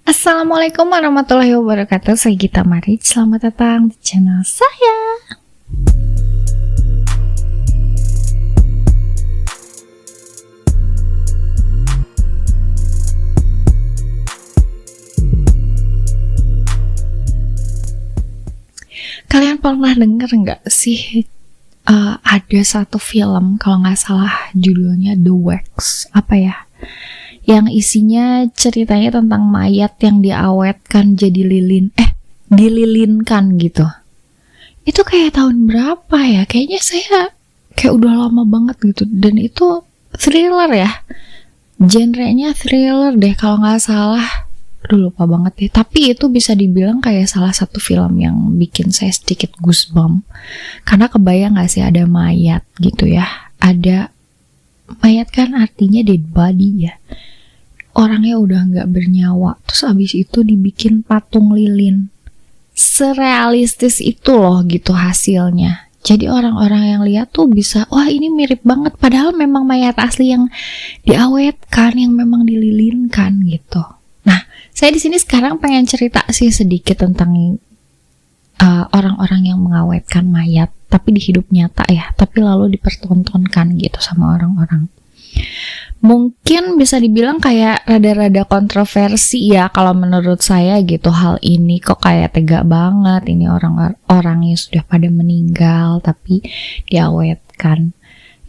Assalamualaikum warahmatullahi wabarakatuh. Saya Gita Marit. Selamat datang di channel saya. Kalian pernah denger nggak sih ada satu film, kalau nggak salah judulnya The Wax, yang isinya ceritanya tentang mayat yang diawetkan jadi dililinkan gitu. Itu kayak tahun berapa ya? Kayaknya saya kayak udah lama banget gitu. Dan itu thriller ya. Genrenya thriller deh kalau nggak salah. Aduh, lupa banget deh. Tapi itu bisa dibilang kayak salah satu film yang bikin saya sedikit goosebump. Karena kebayang nggak sih ada mayat gitu ya. Ada mayat kan artinya dead body ya. Orangnya udah nggak bernyawa, terus abis itu dibikin patung lilin. Serealistis itu loh gitu hasilnya. Jadi orang-orang yang lihat tuh bisa, wah ini mirip banget, padahal memang mayat asli yang diawetkan, yang memang dililinkan gitu. Nah, saya di sini sekarang pengen cerita sih sedikit tentang orang-orang yang mengawetkan mayat, tapi di hidup nyata ya, tapi lalu dipertontonkan gitu sama orang-orang. Mungkin bisa dibilang kayak rada-rada kontroversi ya kalau menurut saya gitu. Hal ini kok kayak tega banget, ini orang-orangnya sudah pada meninggal tapi diawetkan.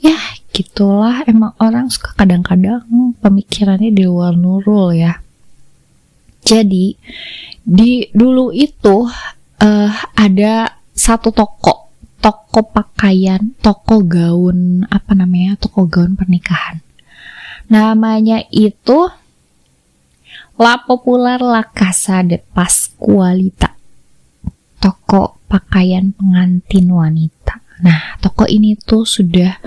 Ya gitulah, emang orang suka kadang-kadang pemikirannya di luar nurul ya. Jadi dulu itu ada satu toko pakaian, toko gaun pernikahan. Namanya itu La Popular La Casa de Pascualita, toko pakaian pengantin wanita. Nah, toko ini tuh sudah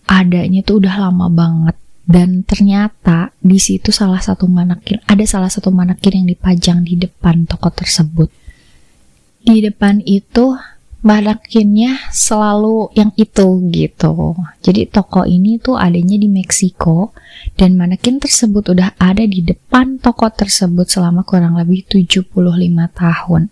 adanya tuh udah lama banget, dan ternyata di situ ada salah satu manekin yang dipajang di depan toko tersebut. Di depan itu manekinnya selalu yang itu gitu. Jadi toko ini tuh adanya di Meksiko, dan manekin tersebut udah ada di depan toko tersebut selama kurang lebih 75 tahun.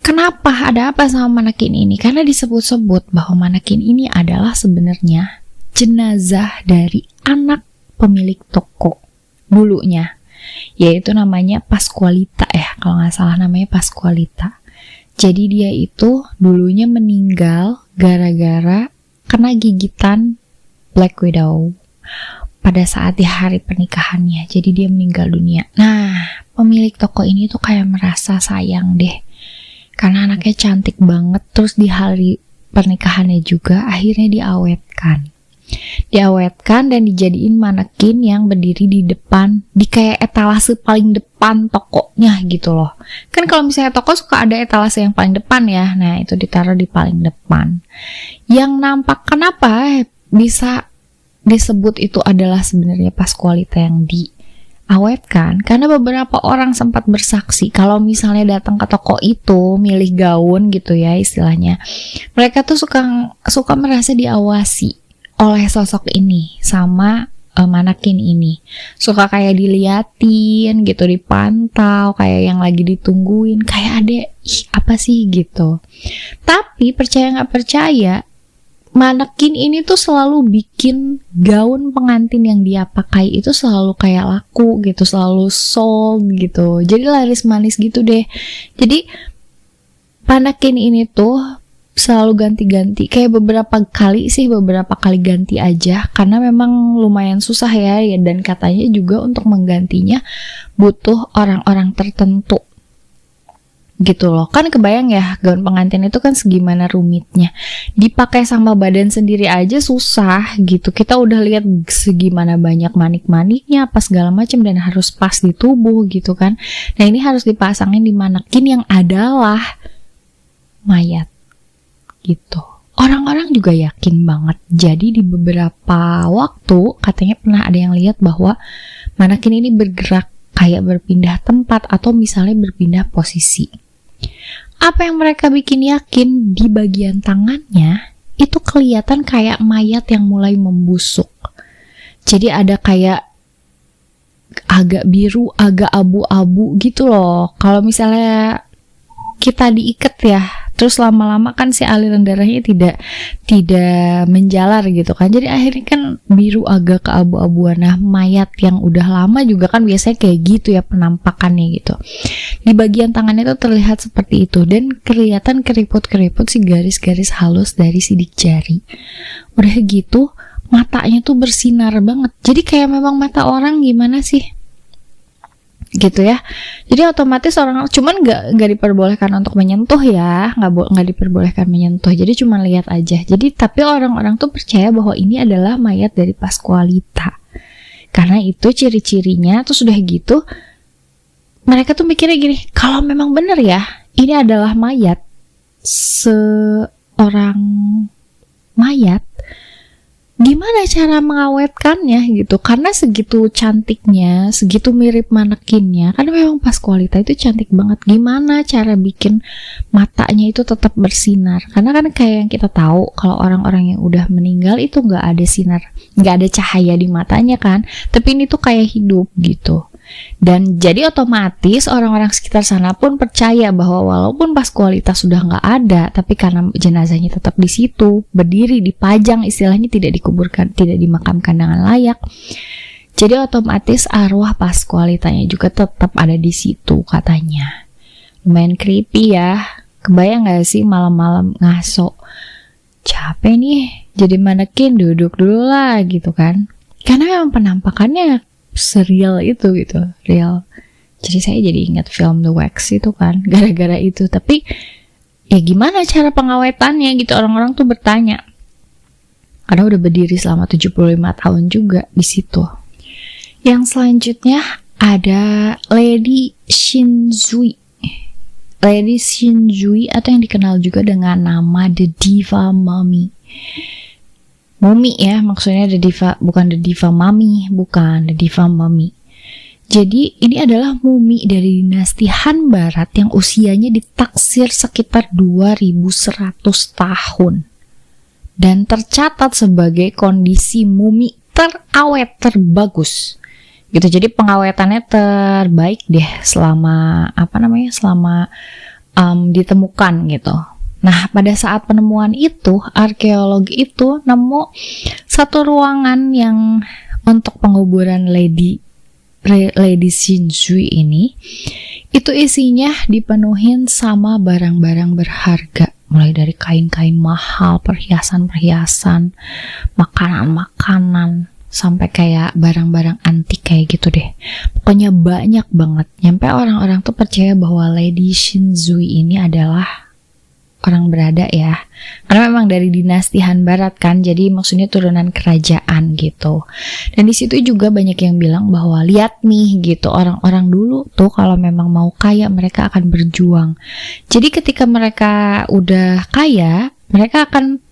Kenapa? Ada apa sama manekin ini? Karena disebut-sebut bahwa manekin ini adalah sebenarnya jenazah dari anak pemilik toko dulunya, yaitu namanya Pascualita ya, kalau nggak salah namanya Pascualita. Jadi dia itu dulunya meninggal gara-gara kena gigitan Black Widow pada saat di hari pernikahannya. Jadi dia meninggal dunia. Nah, pemilik toko ini tuh kayak merasa sayang deh, karena anaknya cantik banget. Terus di hari pernikahannya juga akhirnya diawetkan dan dijadiin manekin yang berdiri di depan, di kayak etalase paling depan tokonya gitu loh. Kan kalau misalnya toko suka ada etalase yang paling depan ya. Nah, itu ditaruh di paling depan. Yang nampak kenapa bisa disebut itu adalah sebenarnya Pascualita yang diawetkan, karena beberapa orang sempat bersaksi kalau misalnya datang ke toko itu milih gaun gitu ya istilahnya, mereka tuh suka merasa diawasi oleh sosok ini sama manekin ini. Suka kayak diliatin gitu, dipantau, kayak yang lagi ditungguin, kayak ada apa sih gitu. Tapi percaya nggak percaya, manekin ini tuh selalu bikin gaun pengantin yang dia pakai itu selalu kayak laku gitu, selalu sold gitu. Jadi laris manis gitu deh. Jadi manekin ini tuh selalu ganti-ganti, kayak beberapa kali ganti aja, karena memang lumayan susah ya, dan katanya juga untuk menggantinya butuh orang-orang tertentu gitu loh. Kan kebayang ya, gaun pengantin itu kan segimana rumitnya, dipakai sama badan sendiri aja susah gitu. Kita udah lihat segimana banyak manik-maniknya apa segala macam, dan harus pas di tubuh gitu kan. Nah, ini harus dipasangin di manekin yang adalah mayat gitu. Orang-orang juga yakin banget. Jadi di beberapa waktu katanya pernah ada yang lihat bahwa manekin ini bergerak kayak berpindah tempat atau misalnya berpindah posisi. Apa yang mereka bikin yakin, di bagian tangannya itu kelihatan kayak mayat yang mulai membusuk. Jadi ada kayak agak biru, agak abu-abu gitu loh. Kalau misalnya kita diikat ya, terus lama-lama kan si aliran darahnya tidak menjalar gitu kan. Jadi akhirnya kan biru agak ke abu-abuan. Nah, mayat yang udah lama juga kan biasanya kayak gitu ya penampakannya gitu. Di bagian tangannya tuh terlihat seperti itu dan kelihatan keriput-keriput si garis-garis halus dari sidik jari. Udah gitu matanya tuh bersinar banget. Jadi kayak memang mata orang gimana sih? Gitu ya. Jadi otomatis orang cuman nggak diperbolehkan untuk menyentuh ya, nggak diperbolehkan menyentuh. Jadi cuma lihat aja. Jadi tapi orang-orang tuh percaya bahwa ini adalah mayat dari Pascualita. Karena itu ciri-cirinya tuh sudah gitu. Mereka tuh mikirnya gini, kalau memang benar ya, ini adalah mayat seorang mayat, gimana cara mengawetkannya gitu, karena segitu cantiknya, segitu mirip manekinnya, karena memang Pascualita itu cantik banget, gimana cara bikin matanya itu tetap bersinar, karena kan kayak yang kita tahu kalau orang-orang yang udah meninggal itu nggak ada sinar, nggak ada cahaya di matanya kan, tapi ini tuh kayak hidup gitu. Dan jadi otomatis orang-orang sekitar sana pun percaya bahwa walaupun Pascualita sudah nggak ada, tapi karena jenazahnya tetap di situ, berdiri, dipajang, istilahnya tidak dikuburkan, tidak dimakamkan dengan layak. Jadi otomatis arwah Pascualitanya juga tetap ada di situ katanya. Lumayan creepy ya. Kebayang nggak sih malam-malam ngaso? Capek nih, jadi manekin, duduk dulu lah gitu kan. Karena memang penampakannya serial itu gitu, real. Jadi saya jadi ingat film The Wax itu kan, gara-gara itu. Tapi ya gimana cara pengawetannya gitu, orang-orang tuh bertanya. Karena udah berdiri selama 75 tahun juga di situ. Yang selanjutnya ada Lady Shinzui. Lady Shinzui atau yang dikenal juga dengan nama The Diva Mummy. Mumi ya, maksudnya The Diva, bukan The Diva Mummy, bukan The Diva Mummy. Jadi ini adalah mumi dari dinasti Han Barat yang usianya ditaksir sekitar 2100 tahun. Dan tercatat sebagai kondisi mumi terawet terbagus. Gitu, jadi pengawetannya terbaik deh selama ditemukan gitu. Nah, pada saat penemuan itu, arkeolog itu nemu satu ruangan yang untuk penguburan Lady Shinzui ini, itu isinya dipenuhin sama barang-barang berharga, mulai dari kain-kain mahal, perhiasan-perhiasan, makanan-makanan, sampai kayak barang-barang antik kayak gitu deh. Pokoknya banyak banget. Nyampe orang-orang tuh percaya bahwa Lady Shinzui ini adalah orang berada ya, karena memang dari dinasti Han Barat kan, jadi maksudnya turunan kerajaan gitu. Dan di situ juga banyak yang bilang bahwa lihat nih gitu, orang-orang dulu tuh kalau memang mau kaya mereka akan berjuang. Jadi ketika mereka udah kaya, mereka akan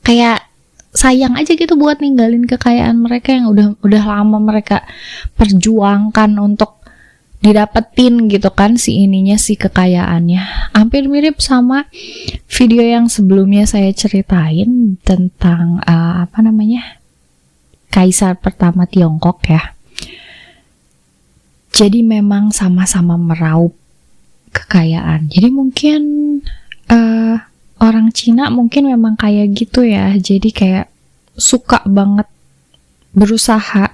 kayak sayang aja gitu buat ninggalin kekayaan mereka yang udah lama mereka perjuangkan untuk didapetin gitu kan, si kekayaannya. Hampir mirip sama video yang sebelumnya saya ceritain tentang Kaisar pertama Tiongkok ya. Jadi memang sama-sama meraup kekayaan. Jadi mungkin orang Cina mungkin memang kayak gitu ya. Jadi kayak suka banget berusaha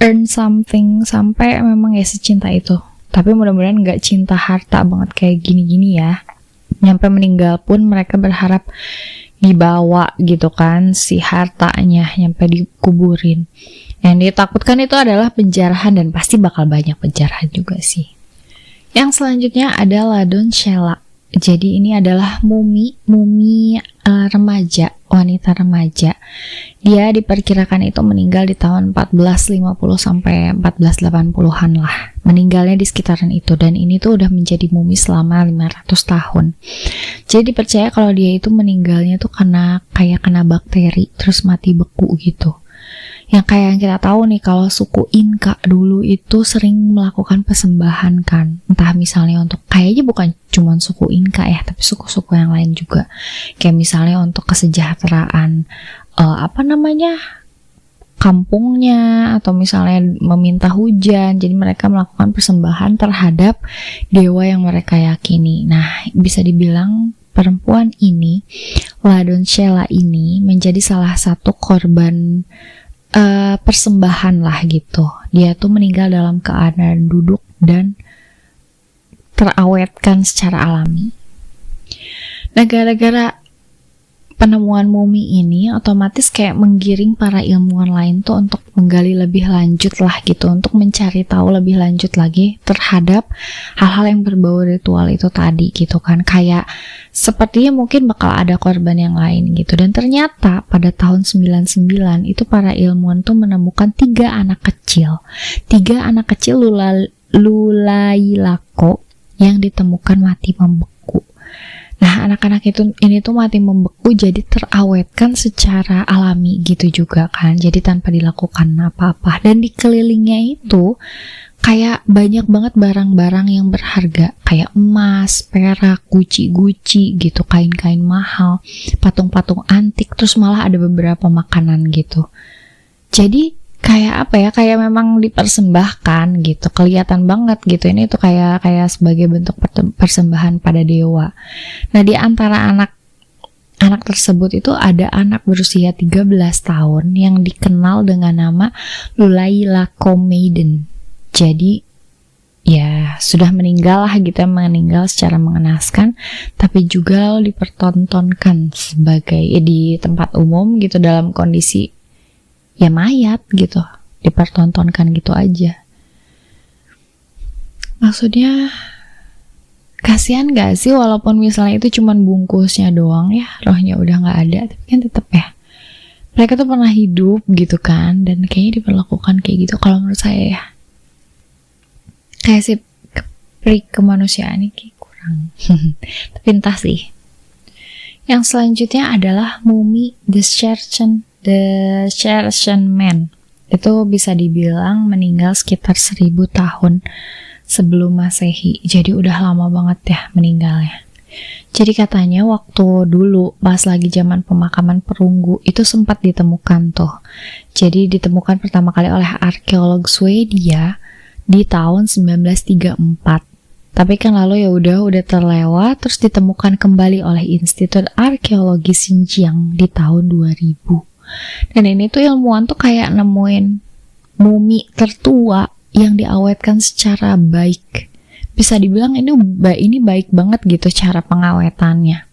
earn something sampai memang ya secinta itu. Tapi mudah-mudahan gak cinta harta banget kayak gini-gini ya. Nyampe meninggal pun mereka berharap dibawa gitu kan si hartanya, nyampe dikuburin. Yang ditakutkan itu adalah penjarahan, dan pasti bakal banyak penjarahan juga sih. Yang selanjutnya ada Ladon Shela. Jadi ini adalah mumi remaja, wanita remaja. Dia diperkirakan itu meninggal di tahun 1450 sampai 1480-an lah. Meninggalnya di sekitaran itu, dan ini tuh udah menjadi mumi selama 500 tahun. Jadi dipercaya kalau dia itu meninggalnya tuh karena kayak kena bakteri terus mati beku gitu. Yang kayak yang kita tahu nih, kalau suku Inka dulu itu sering melakukan persembahan kan, entah misalnya untuk, kayaknya bukan cuma suku Inka ya, tapi suku-suku yang lain juga, kayak misalnya untuk kesejahteraan kampungnya atau misalnya meminta hujan. Jadi mereka melakukan persembahan terhadap dewa yang mereka yakini. Nah, bisa dibilang perempuan ini, La Doncella ini menjadi salah satu korban persembahan lah gitu. Dia tuh meninggal dalam keadaan duduk dan terawetkan secara alami. Nah, gara-gara penemuan mumi ini otomatis kayak menggiring para ilmuwan lain tuh untuk menggali lebih lanjut lah gitu, untuk mencari tahu lebih lanjut lagi terhadap hal-hal yang berbau ritual itu tadi gitu kan. Kayak sepertinya mungkin bakal ada korban yang lain gitu. Dan ternyata pada tahun 99 itu para ilmuwan tuh menemukan 3 anak kecil Lulailako yang ditemukan mati membeku. Nah, anak-anak ini tuh mati membeku, jadi terawetkan secara alami gitu juga kan. Jadi tanpa dilakukan apa-apa. Dan di kelilingnya itu kayak banyak banget barang-barang yang berharga, kayak emas, perak, guci gitu, kain-kain mahal, patung-patung antik, terus malah ada beberapa makanan gitu. Jadi kayak apa ya, kayak memang dipersembahkan gitu, kelihatan banget gitu. Ini tuh kayak sebagai bentuk persembahan pada dewa. Nah, di antara anak tersebut itu ada anak berusia 13 tahun yang dikenal dengan nama Lulailako Maiden. Jadi ya sudah meninggal lah gitu, meninggal secara mengenaskan, tapi juga dipertontonkan sebagai di tempat umum gitu dalam kondisi ya mayat gitu, dipertontonkan gitu aja. Maksudnya kasihan gak sih, walaupun misalnya itu cuman bungkusnya doang ya, rohnya udah gak ada, tapi kan tetep ya mereka tuh pernah hidup gitu kan, dan kayaknya diperlakukan kayak gitu. Kalau menurut saya ya, kayak si kemanusiaan ini kayak kurang. Tapi entah sih. Yang selanjutnya adalah mumi The Scherchen Man. Itu bisa dibilang meninggal sekitar 1000 tahun sebelum Masehi. Jadi udah lama banget ya meninggalnya. Jadi katanya waktu dulu pas lagi zaman pemakaman perunggu itu sempat ditemukan tuh. Jadi ditemukan pertama kali oleh arkeolog Swedia di tahun 1934. Tapi kan lalu ya udah terlewat, terus ditemukan kembali oleh Institut Arkeologi Xinjiang di tahun 2000. Dan ini tuh ilmuwan tuh kayak nemuin mumi tertua yang diawetkan secara baik. Bisa dibilang ini baik banget gitu cara pengawetannya.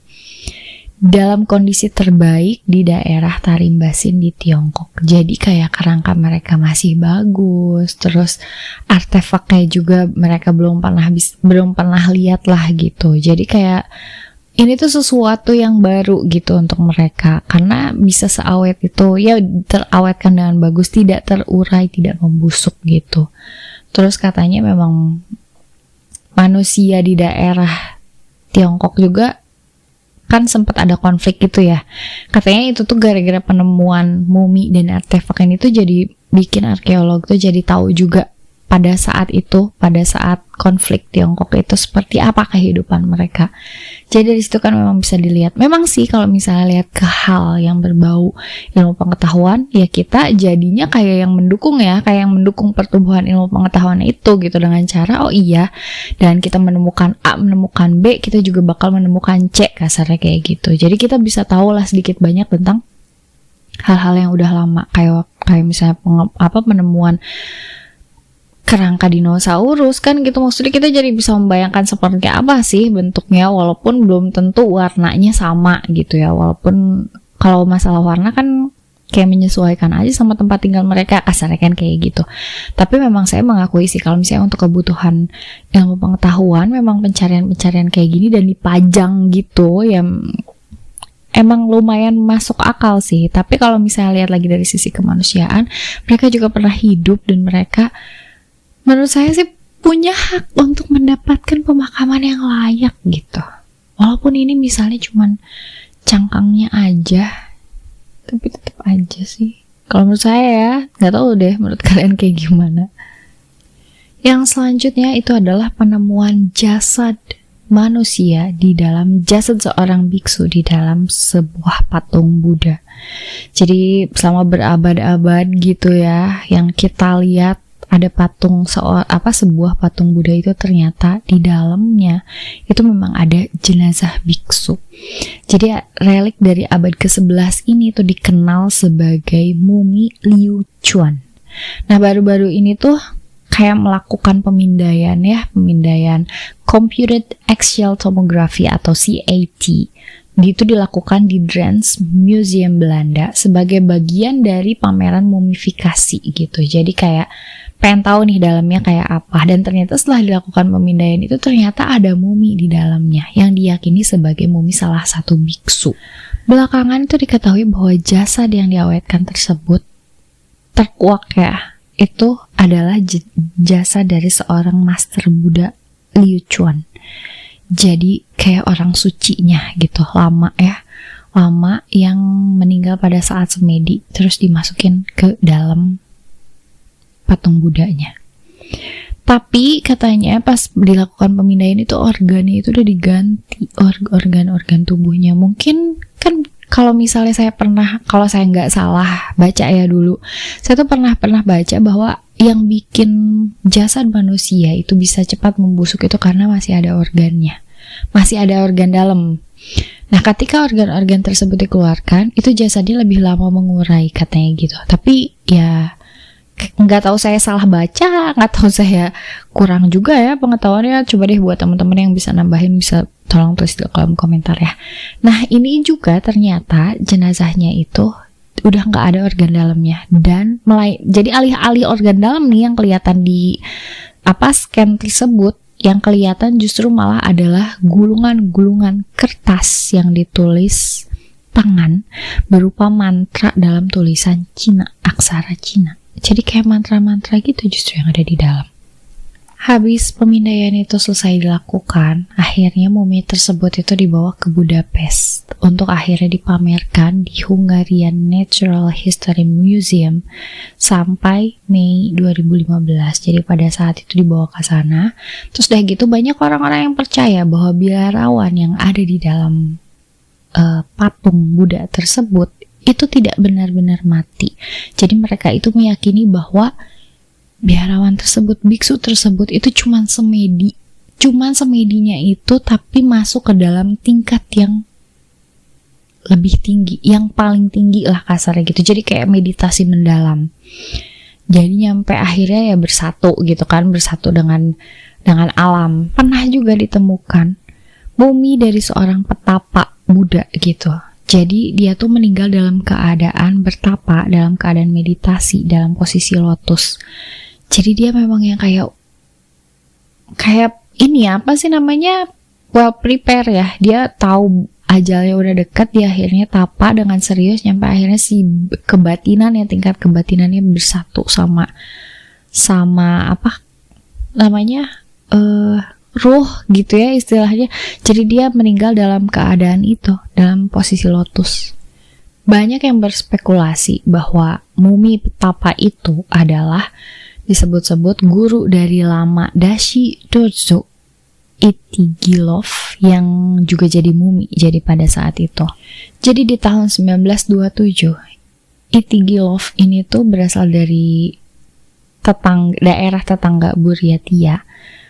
Dalam kondisi terbaik di daerah Tarimbasin di Tiongkok. Jadi kayak kerangka mereka masih bagus, terus artefaknya juga mereka belum pernah lihat lah gitu. Jadi kayak ini tuh sesuatu yang baru gitu untuk mereka, karena bisa seawet itu, ya terawetkan dengan bagus, tidak terurai, tidak membusuk gitu. Terus katanya memang manusia di daerah Tiongkok juga kan sempat ada konflik gitu ya. Katanya itu tuh gara-gara penemuan mumi dan artefak ini tuh jadi bikin arkeolog tuh jadi tahu juga pada saat konflik Tiongkok itu seperti apa kehidupan mereka. Jadi dari situ kan memang bisa dilihat. Memang sih kalau misalnya lihat ke hal yang berbau ilmu pengetahuan, ya kita jadinya kayak yang mendukung ya, kayak yang mendukung pertumbuhan ilmu pengetahuan itu gitu, dengan cara oh iya, dan kita menemukan A, menemukan B, kita juga bakal menemukan C, kasarnya kayak gitu. Jadi kita bisa tahu lah sedikit banyak tentang hal-hal yang udah lama, kayak misalnya penemuan kerangka dinosaurus kan gitu. Maksudnya kita jadi bisa membayangkan seperti apa sih bentuknya, walaupun belum tentu warnanya sama gitu ya. Walaupun kalau masalah warna kan kayak menyesuaikan aja sama tempat tinggal mereka, kasarnya kan kayak gitu. Tapi memang saya mengakui sih kalau misalnya untuk kebutuhan ilmu pengetahuan, memang pencarian kayak gini dan dipajang gitu ya emang lumayan masuk akal sih. Tapi kalau misalnya lihat lagi dari sisi kemanusiaan, mereka juga pernah hidup dan mereka menurut saya sih punya hak untuk mendapatkan pemakaman yang layak gitu. Walaupun ini misalnya cuman cangkangnya aja, tapi tetap aja sih. Kalau menurut saya ya, nggak tahu deh menurut kalian kayak gimana. Yang selanjutnya itu adalah penemuan jasad manusia di dalam jasad seorang biksu di dalam sebuah patung Buddha. Jadi selama berabad-abad gitu ya, yang kita lihat ada patung sebuah patung Buddha itu ternyata di dalamnya itu memang ada jenazah biksu. Jadi relik dari abad ke-11 ini tuh dikenal sebagai mumi Liu Chuan. Nah, baru-baru ini tuh kayak melakukan pemindaian Computed Axial Tomography atau CAT. Itu dilakukan di Drents Museum Belanda sebagai bagian dari pameran mumifikasi gitu. Jadi kayak pengen tahu nih dalamnya kayak apa, dan ternyata setelah dilakukan pemindaian itu ternyata ada mumi di dalamnya yang diyakini sebagai mumi salah satu biksu. Belakangan itu diketahui bahwa jasad yang diawetkan tersebut terkuak ya, itu adalah jasad dari seorang master Buddha Liu Chuan. Jadi kayak orang sucinya gitu, lama yang meninggal pada saat semedi terus dimasukin ke dalam patung Budanya. Tapi katanya pas dilakukan pemindaian itu organnya itu udah diganti, organ-organ tubuhnya. Mungkin kan kalau misalnya kalau saya nggak salah baca ya dulu, saya tuh pernah baca bahwa yang bikin jasad manusia itu bisa cepat membusuk itu karena masih ada organnya, masih ada organ dalam. Nah, ketika organ-organ tersebut dikeluarkan, itu jasadnya lebih lama mengurai katanya gitu. Tapi ya nggak tahu saya salah baca, nggak tahu saya kurang juga ya pengetahuannya. Coba deh buat teman-teman yang bisa nambahin, bisa tolong tulis di kolom komentar ya. Nah, ini juga ternyata jenazahnya itu udah nggak ada organ dalamnya, dan jadi alih-alih organ dalam nih yang kelihatan di scan tersebut, yang kelihatan justru malah adalah gulungan-gulungan kertas yang ditulis tangan berupa mantra dalam tulisan Cina, aksara Cina. Jadi kayak mantra-mantra gitu justru yang ada di dalam. Habis pemindaian itu selesai dilakukan, akhirnya mumi tersebut itu dibawa ke Budapest untuk akhirnya dipamerkan di Hungarian Natural History Museum sampai Mei 2015. Jadi pada saat itu dibawa ke sana. Terus udah gitu banyak orang-orang yang percaya bahwa biarawan yang ada di dalam patung Buddha tersebut itu tidak benar-benar mati. Jadi mereka itu meyakini bahwa biarawan tersebut, biksu tersebut itu cuman semedinya itu, tapi masuk ke dalam tingkat yang lebih tinggi, yang paling tinggi lah kasarnya gitu. Jadi kayak meditasi mendalam. Jadi nyampe akhirnya ya bersatu gitu kan, bersatu dengan alam. Pernah juga ditemukan mumi dari seorang petapa Buddha gitu. Jadi dia tuh meninggal dalam keadaan bertapa, dalam keadaan meditasi, dalam posisi lotus. Jadi dia memang yang kayak ini apa sih namanya, well prepare ya. Dia tahu ajalnya udah dekat, dia akhirnya tapa dengan serius, nyampe akhirnya si tingkat kebatinannya bersatu sama apa namanya, ruh gitu ya istilahnya. Jadi dia meninggal dalam keadaan itu, dalam posisi lotus. Banyak yang berspekulasi bahwa mumi petapa itu adalah disebut-sebut guru dari Lama Dashi Dozo Itigilov yang juga jadi mumi jadi pada saat itu. Jadi di tahun 1927 Itigilov ini tuh berasal dari daerah tetangga Buryatia.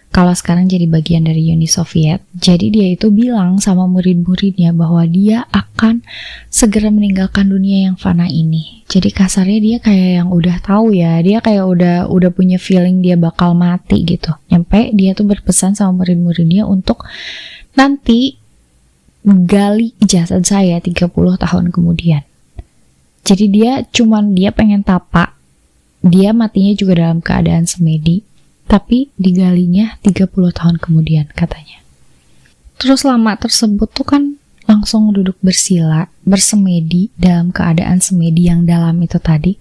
Kalau sekarang jadi bagian dari Uni Soviet. Jadi dia itu bilang sama murid-muridnya bahwa dia akan segera meninggalkan dunia yang fana ini. Jadi kasarnya dia kayak yang udah tahu ya, dia kayak udah punya feeling dia bakal mati gitu. Nyampe dia tuh berpesan sama murid-muridnya untuk nanti gali jasad saya 30 tahun kemudian. Jadi dia pengen tapa. Dia matinya juga dalam keadaan semedi, tapi digalinya 30 tahun kemudian katanya. Terus lama tersebut tuh kan langsung duduk bersila, bersemedi dalam keadaan semedi yang dalam itu tadi,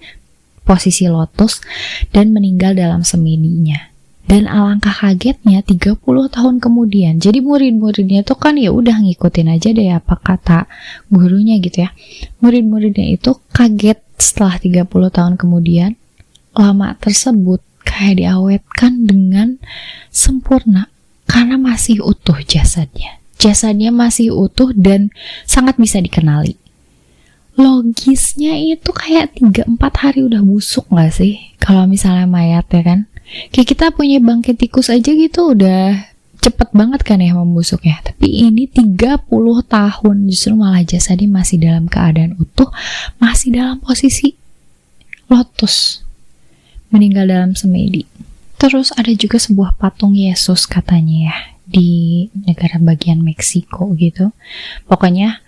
posisi lotus, dan meninggal dalam semedinya. Dan alangkah kagetnya 30 tahun kemudian. Jadi murid-muridnya tuh kan ya udah ngikutin aja deh apa kata gurunya gitu ya. Murid-muridnya itu kaget setelah 30 tahun kemudian lama tersebut kayak diawetkan dengan sempurna. Karena masih utuh jasadnya. Jasadnya masih utuh dan sangat bisa dikenali. Logisnya itu kayak 3-4 hari udah busuk gak sih? Kalau misalnya mayat ya kan. Kayak kita punya bangkai tikus aja gitu udah cepet banget kan ya membusuknya. Tapi ini 30 tahun justru malah jasadnya masih dalam keadaan utuh. Masih dalam posisi lotus. Meninggal dalam semedi. Terus ada juga sebuah patung Yesus katanya ya. Di negara bagian Meksiko gitu. Pokoknya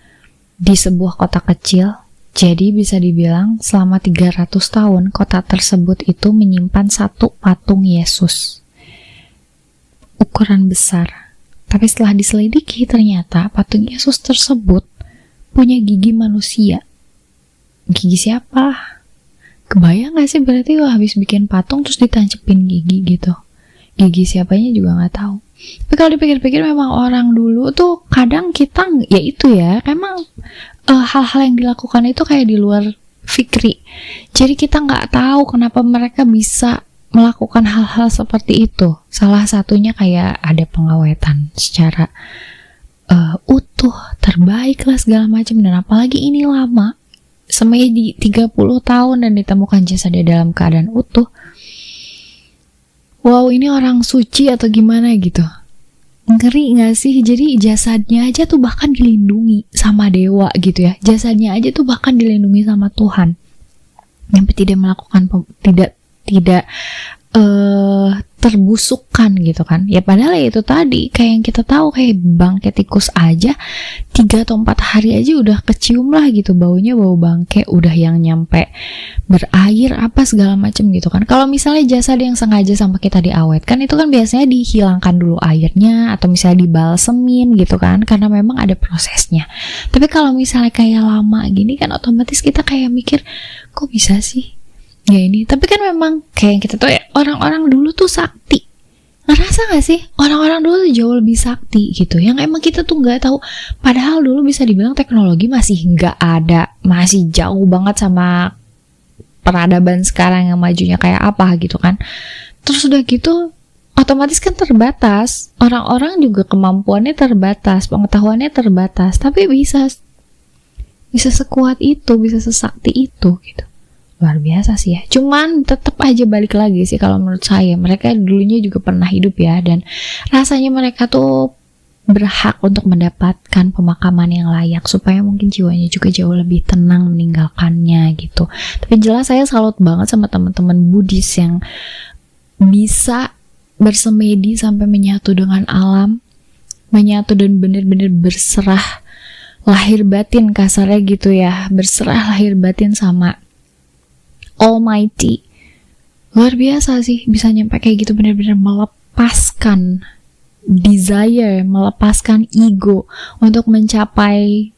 di sebuah kota kecil. Jadi bisa dibilang selama 300 tahun kota tersebut itu menyimpan satu patung Yesus. Ukuran besar. Tapi setelah diselidiki ternyata patung Yesus tersebut punya gigi manusia. Gigi siapa? Kebayang gak sih berarti habis bikin patung terus ditancepin gigi gitu. Gigi siapanya juga gak tahu. Tapi kalau dipikir-pikir memang orang dulu tuh kadang kita ya itu ya memang hal-hal yang dilakukan itu kayak di luar fikri. Jadi kita nggak tahu kenapa mereka bisa melakukan hal-hal seperti itu. Salah satunya kayak ada pengawetan secara utuh, terbaik lah segala macam. Dan apalagi ini lama, semedi 30 tahun dan ditemukan jasadnya dalam keadaan utuh. Wow, ini orang suci atau gimana gitu. Ngeri gak sih? Jadi jasadnya aja tuh bahkan dilindungi sama dewa gitu ya. Jasadnya aja tuh bahkan dilindungi sama Tuhan. Sampai tidak melakukan tidak terbusukkan gitu kan. Ya padahal ya itu tadi kayak yang kita tahu kayak bangkai tikus aja 3 atau 4 hari aja udah kecium lah gitu baunya, bau bangkai udah yang nyampe berair apa segala macam gitu kan. Kalau misalnya jasad yang sengaja sama kita diawetkan itu kan biasanya dihilangkan dulu airnya atau misalnya dibalsemin gitu kan karena memang ada prosesnya. Tapi kalau misalnya kayak lama gini kan otomatis kita kayak mikir kok bisa sih ya ini. Tapi kan memang kayak yang kita tahu ya, orang-orang dulu tuh sakti. Ngerasa gak sih orang-orang dulu tuh jauh lebih sakti gitu, yang emang kita tuh gak tahu. Padahal dulu bisa dibilang teknologi masih gak ada, masih jauh banget sama peradaban sekarang yang majunya kayak apa gitu kan. Terus udah gitu otomatis kan terbatas, orang-orang juga kemampuannya terbatas, pengetahuannya terbatas, tapi bisa sekuat itu, bisa sesakti itu gitu. Luar biasa sih ya. Cuman tetap aja balik lagi sih kalau menurut saya, mereka dulunya juga pernah hidup ya, dan rasanya mereka tuh berhak untuk mendapatkan pemakaman yang layak supaya mungkin jiwanya juga jauh lebih tenang meninggalkannya gitu. Tapi jelas saya salut banget sama teman-teman Buddhis yang bisa bersemedi sampai menyatu dengan alam, menyatu dan benar-benar berserah lahir batin kasarnya gitu ya, berserah lahir batin sama Almighty. Luar biasa sih bisa nyampe kayak gitu, benar-benar melepaskan desire, melepaskan ego untuk mencapai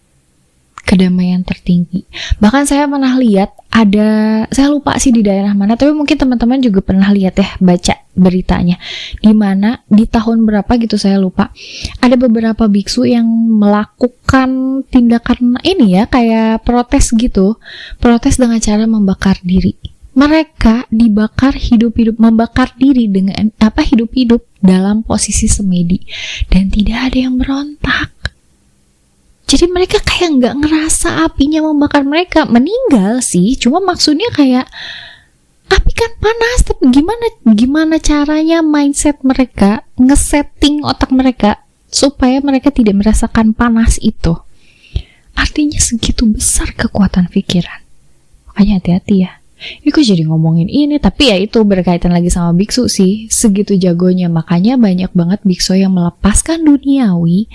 kedamaian tertinggi. Bahkan saya pernah lihat ada, saya lupa sih di daerah mana, tapi mungkin teman-teman juga pernah lihat ya, baca beritanya, di mana di tahun berapa gitu saya lupa, ada beberapa biksu yang melakukan tindakan ini ya, kayak protes gitu, protes dengan cara membakar diri. Mereka dibakar hidup-hidup, membakar diri dengan hidup-hidup dalam posisi semedi, dan tidak ada yang berontak. Jadi mereka kayak nggak ngerasa apinya membakar mereka. Meninggal sih, cuma maksudnya kayak api kan panas, tapi gimana caranya mindset mereka ngesetting otak mereka supaya mereka tidak merasakan panas itu. Artinya segitu besar kekuatan pikiran. Makanya hati-hati ya. Ini kok jadi ngomongin ini, tapi ya itu berkaitan lagi sama biksu sih, segitu jagonya. Makanya banyak banget biksu yang melepaskan duniawi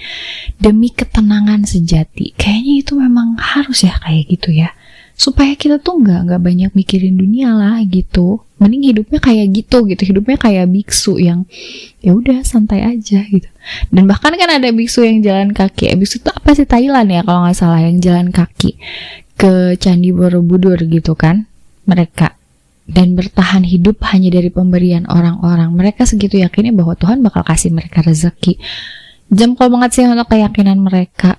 demi ketenangan sejati. Kayaknya itu memang harus ya kayak gitu ya, supaya kita tuh nggak banyak mikirin dunia lah gitu. Mending hidupnya kayak gitu, hidupnya kayak biksu yang ya udah santai aja gitu. Dan bahkan kan ada biksu yang jalan kaki. Biksu itu apa sih, Thailand ya kalau nggak salah, yang jalan kaki ke Candi Borobudur gitu kan mereka, dan bertahan hidup hanya dari pemberian orang-orang. Mereka segitu yakinnya bahwa Tuhan bakal kasih mereka rezeki. Jempol banget sih untuk keyakinan mereka,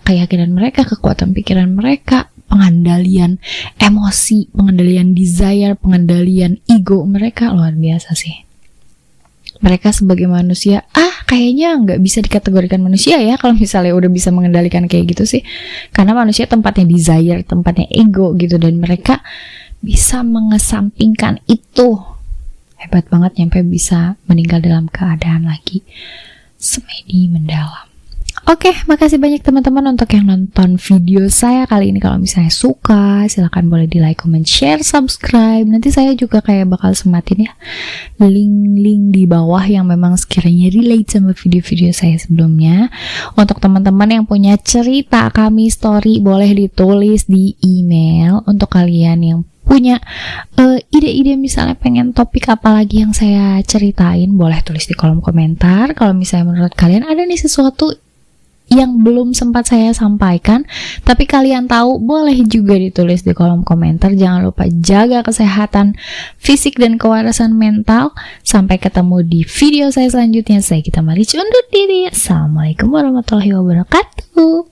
kekuatan pikiran mereka, pengendalian emosi, pengendalian desire, pengendalian ego mereka luar biasa sih. Mereka sebagai manusia, kayaknya nggak bisa dikategorikan manusia ya kalau misalnya udah bisa mengendalikan kayak gitu sih. Karena manusia tempatnya desire, tempatnya ego gitu, dan mereka bisa mengesampingkan itu. Hebat banget nyampe bisa meninggal dalam keadaan lagi semedi mendalam. Oke, makasih banyak teman-teman untuk yang nonton video saya kali ini. Kalau misalnya suka, silahkan boleh di like, comment, share, subscribe. Nanti saya juga kayak bakal sematin ya link-link di bawah yang memang sekiranya relate sama video-video saya sebelumnya. Untuk teman-teman yang punya cerita kami story, boleh ditulis di email. Untuk kalian yang punya ide-ide misalnya pengen topik apa lagi yang saya ceritain, boleh tulis di kolom komentar. Kalau misalnya menurut kalian ada nih sesuatu yang belum sempat saya sampaikan tapi kalian tahu, boleh juga ditulis di kolom komentar. Jangan lupa jaga kesehatan fisik dan kewarasan mental. Sampai ketemu di video saya selanjutnya. Saya Gita Marici undur diri. Assalamualaikum warahmatullahi wabarakatuh.